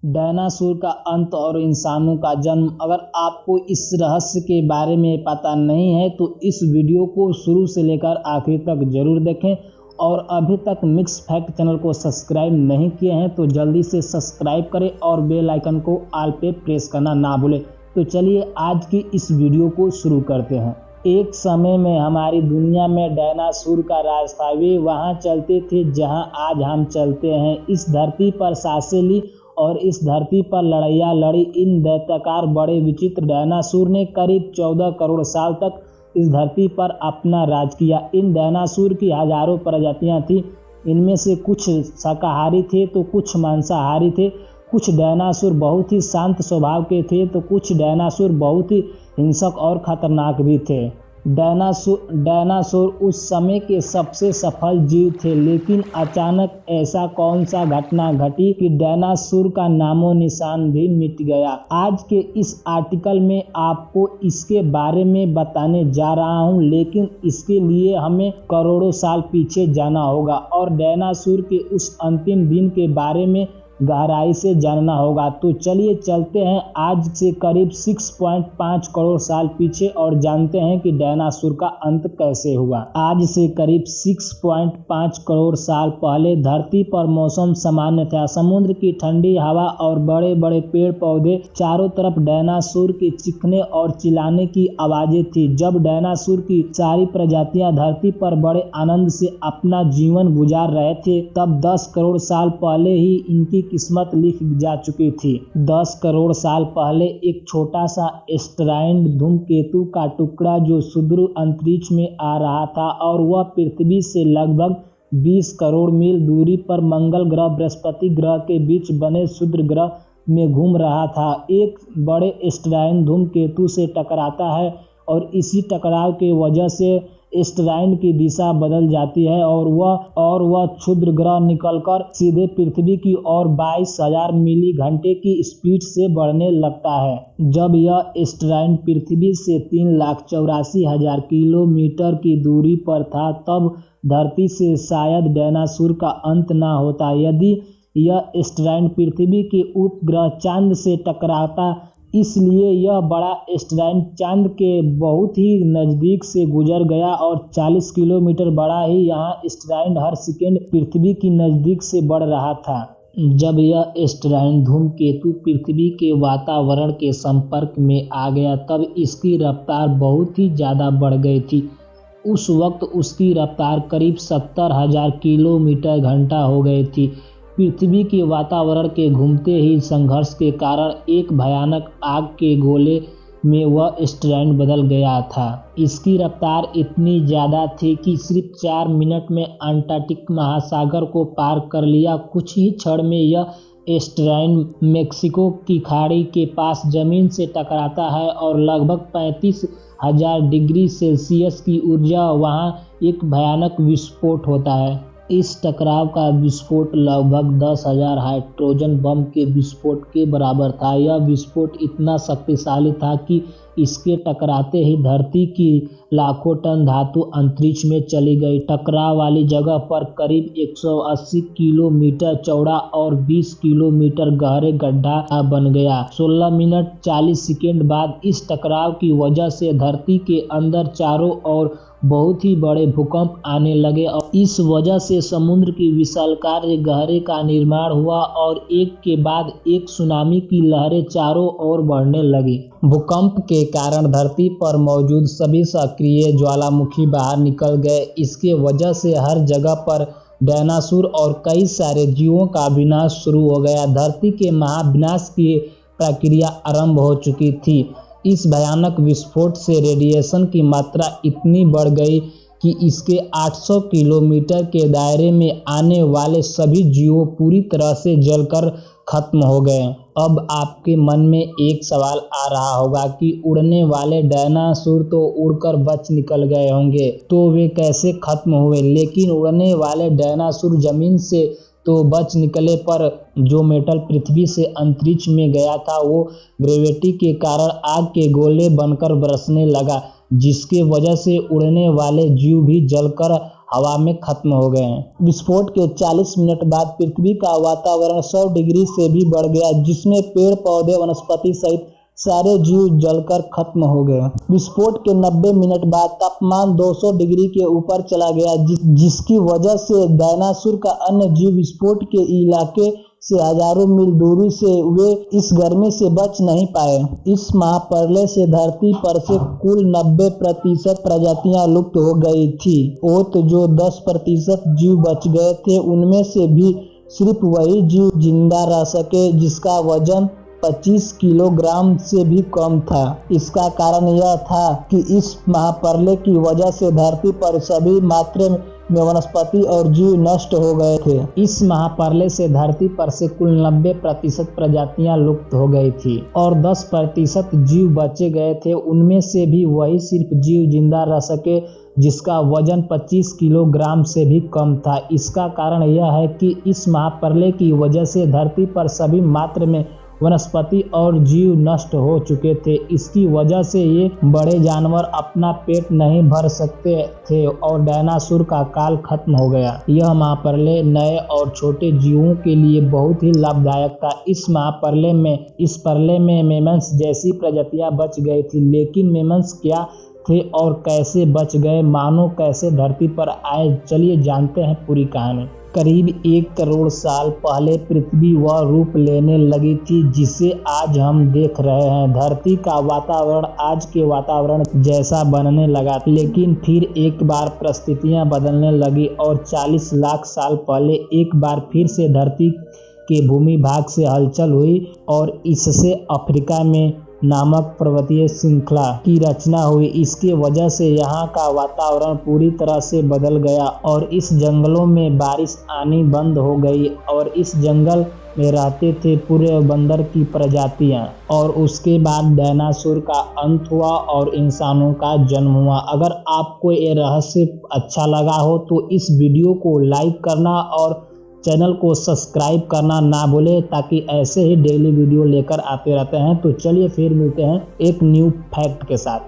Dinosaur का अंत और इंसानों का जन्म। अगर आपको इस रहस्य के बारे में पता नहीं है तो इस वीडियो को शुरू से लेकर आखिर तक जरूर देखें, और अभी तक मिक्स फैक्ट चैनल को सब्सक्राइब नहीं किए हैं तो जल्दी से सब्सक्राइब करें और बेल आइकन को ऑल पे प्रेस करना ना भूलें। तो चलिए आज की इस वीडियो को शुरू करते हैं। एक समय में हमारी दुनिया में डायनासोर का राज था। वे वहाँ चलते थे जहाँ आज हम चलते हैं। इस धरती पर सांसें ली और इस धरती पर लड़ाइयाँ लड़ी। इन दैत्याकार बड़े विचित्र डायनासोर ने करीब 14 करोड़ साल तक इस धरती पर अपना राज किया। इन डायनासोर की हजारों प्रजातियां थीं। इनमें से कुछ शाकाहारी थे तो कुछ मांसाहारी थे। कुछ डायनासोर बहुत ही शांत स्वभाव के थे तो कुछ डायनासोर बहुत ही हिंसक और खतरनाक भी थे। डायनासोर उस समय के सबसे सफल जीव थे, लेकिन अचानक ऐसा कौन सा घटना घटी कि डायनासोर का नामो निशान भी मिट गया। आज के इस आर्टिकल में आपको इसके बारे में बताने जा रहा हूं, लेकिन इसके लिए हमें करोड़ों साल पीछे जाना होगा और डायनासोर के उस अंतिम दिन के बारे में गहराई से जानना होगा। तो चलिए चलते हैं आज से करीब 6.5 करोड़ साल पीछे और जानते हैं कि डायनासोर का अंत कैसे हुआ। आज से करीब 6.5 करोड़ साल पहले धरती पर मौसम सामान्य था। समुद्र की ठंडी हवा और बड़े बड़े पेड़ पौधे, चारों तरफ डायनासोर के चीखने और चिल्लाने की आवाजें थी। जब डायनासोर की सारी प्रजातियां धरती पर बड़े आनंद से अपना जीवन गुजार रहे थे, तब 10 करोड़ साल पहले ही इनकी किस्मत लिख जा चुकी थी। 10 करोड़ साल पहले एक छोटा सा एस्टेरॉयड धूमकेतु का टुकड़ा जो सुदूर अंतरिक्ष में आ रहा था और वह पृथ्वी से लगभग 20 करोड़ मील दूरी पर मंगल ग्रह बृहस्पति ग्रह के बीच बने शुक्र ग्रह में घूम रहा था। एक बड़े एस्टेरॉयड धूमकेतु से टकराता है और इसी टकराव की वजह से एस्टेरॉयड की दिशा बदल जाती है और वह क्षुद्र ग्रह निकलकर सीधे पृथ्वी की ओर 22,000 मिली घंटे की स्पीड से बढ़ने लगता है। जब यह एस्टेरॉयड पृथ्वी से 3,84,000 किलोमीटर की दूरी पर था, तब धरती से शायद डायनासोर का अंत न होता। यदि यह एस्टेरॉयड पृथ्वी के उपग्रह चांद से टकराता, इसलिए यह बड़ा एस्टेरॉयड चांद के बहुत ही नजदीक से गुजर गया और 40 किलोमीटर बड़ा ही यहाँ एस्टेरॉयड हर सेकंड पृथ्वी की नजदीक से बढ़ रहा था। जब यह एस्टेरॉयड धूमकेतु पृथ्वी के वातावरण के संपर्क में आ गया, तब इसकी रफ्तार बहुत ही ज़्यादा बढ़ गई थी। उस वक्त उसकी रफ्तार करीब 70,000 किलोमीटर घंटा हो गई थी। पृथ्वी के वातावरण के घूमते ही संघर्ष के कारण एक भयानक आग के गोले में वह एस्टेरॉयड बदल गया था। इसकी रफ्तार इतनी ज़्यादा थी कि सिर्फ 4 मिनट में अंटार्कटिक महासागर को पार कर लिया। कुछ ही क्षण में यह एस्टेरॉयड मेक्सिको की खाड़ी के पास जमीन से टकराता है और लगभग 35,000 डिग्री सेल्सियस की ऊर्जा वहाँ एक भयानक विस्फोट होता है। इस टकराव का विस्फोट लगभग 10,000 हाइड्रोजन बम के विस्फोट के बराबर था। यह विस्फोट इतना शक्तिशाली था कि इसके टकराते ही धरती की लाखों टन धातु अंतरिक्ष में चली गई। टकराव वाली जगह पर करीब 180 किलोमीटर चौड़ा और 20 किलोमीटर गहरे गड्ढा बन गया। 16 मिनट 40 सेकेंड बाद इस टकराव की वजह से धरती के अंदर चारों ओर बहुत ही बड़े भूकंप आने लगे और इस वजह से समुद्र की विशालकाय गहरे का निर्माण हुआ और एक के बाद एक सुनामी की लहरें चारों ओर बढ़ने लगी। भूकंप के कारण धरती पर मौजूद सभी सक्रिय ज्वालामुखी बाहर निकल गए। इसके वजह से हर जगह पर डायनासोर और कई सारे जीवों का विनाश शुरू हो गया। धरती के महाविनाश की प्रक्रिया आरंभ हो चुकी थी। इस भयानक विस्फोट से रेडिएशन की मात्रा इतनी बढ़ गई कि इसके 800 किलोमीटर के दायरे में आने वाले सभी जीवों पूरी तरह से जलकर खत्म हो गए। अब आपके मन में एक सवाल आ रहा होगा कि उड़ने वाले डायनासोर तो उड़कर बच निकल गए होंगे, तो वे कैसे खत्म हुए? लेकिन उड़ने वाले डायनासोर जमीन से तो बच निकले, पर जो मेटल पृथ्वी से अंतरिक्ष में गया था वो ग्रेविटी के कारण आग के गोले बनकर बरसने लगा, जिसके वजह से उड़ने वाले जीव भी जलकर हवा में खत्म हो गए हैं। विस्फोट के 40 मिनट बाद पृथ्वी का वातावरण 100 डिग्री से भी बढ़ गया, जिसमें पेड़ पौधे वनस्पति सहित सारे जीव जलकर खत्म हो गए। विस्फोट के 90 मिनट बाद तापमान 200 डिग्री के ऊपर चला गया, जिसकी वजह से डायनासोर का अन्य जीव विस्फोट के इलाके से हजारों मील दूरी से वे इस गर्मी से बच नहीं पाए। इस महाप्रलय से धरती पर से कुल 90% प्रजातियां लुप्त हो गई थी। वो तो जो 10% जीव बच गए थे, उनमें से भी सिर्फ वही जीव जिंदा रह सके जिसका वजन 25 किलोग्राम से भी कम था। इसका कारण यह था कि इस महाप्रलय की वजह से धरती पर सभी मात्रा में वनस्पति और जीव नष्ट हो गए थे। इस महाप्रलय से धरती पर से कुल 90% प्रजातियां लुप्त हो गई थी और 10% जीव बचे गए थे। उनमें से भी वही सिर्फ जीव जिंदा रह सके जिसका वजन 25 किलोग्राम से भी कम था। इसका कारण यह है कि इस महाप्रलय की वजह से धरती पर सभी मात्रा में वनस्पति और जीव नष्ट हो चुके थे। इसकी वजह से ये बड़े जानवर अपना पेट नहीं भर सकते थे और डायनासोर का काल खत्म हो गया। यह महाप्रलय नए और छोटे जीवों के लिए बहुत ही लाभदायक था। इस प्रलय में मेमन्स जैसी प्रजातियां बच गई थी, लेकिन मेमन्स क्या थे और कैसे बच गए, मानव कैसे धरती पर आए, चलिए जानते हैं पूरी कहानी। करीब 1 करोड़ साल पहले पृथ्वी वह रूप लेने लगी थी जिसे आज हम देख रहे हैं। धरती का वातावरण आज के वातावरण जैसा बनने लगा, लेकिन फिर एक बार परिस्थितियां बदलने लगी और 40 लाख साल पहले एक बार फिर से धरती के भूमि भाग से हलचल हुई और इससे अफ्रीका में नामक पर्वतीय श्रृंखला की रचना हुई। इसके वजह से यहाँ का वातावरण पूरी तरह से बदल गया और इस जंगलों में बारिश आनी बंद हो गई और इस जंगल में रहते थे पूरे बंदर की प्रजातियां। और उसके बाद डायनासोर का अंत हुआ और इंसानों का जन्म हुआ। अगर आपको ये रहस्य अच्छा लगा हो तो इस वीडियो को लाइक करना और चैनल को सब्सक्राइब करना ना भूले, ताकि ऐसे ही डेली वीडियो लेकर आते रहते हैं। तो चलिए फिर मिलते हैं एक न्यू फैक्ट के साथ।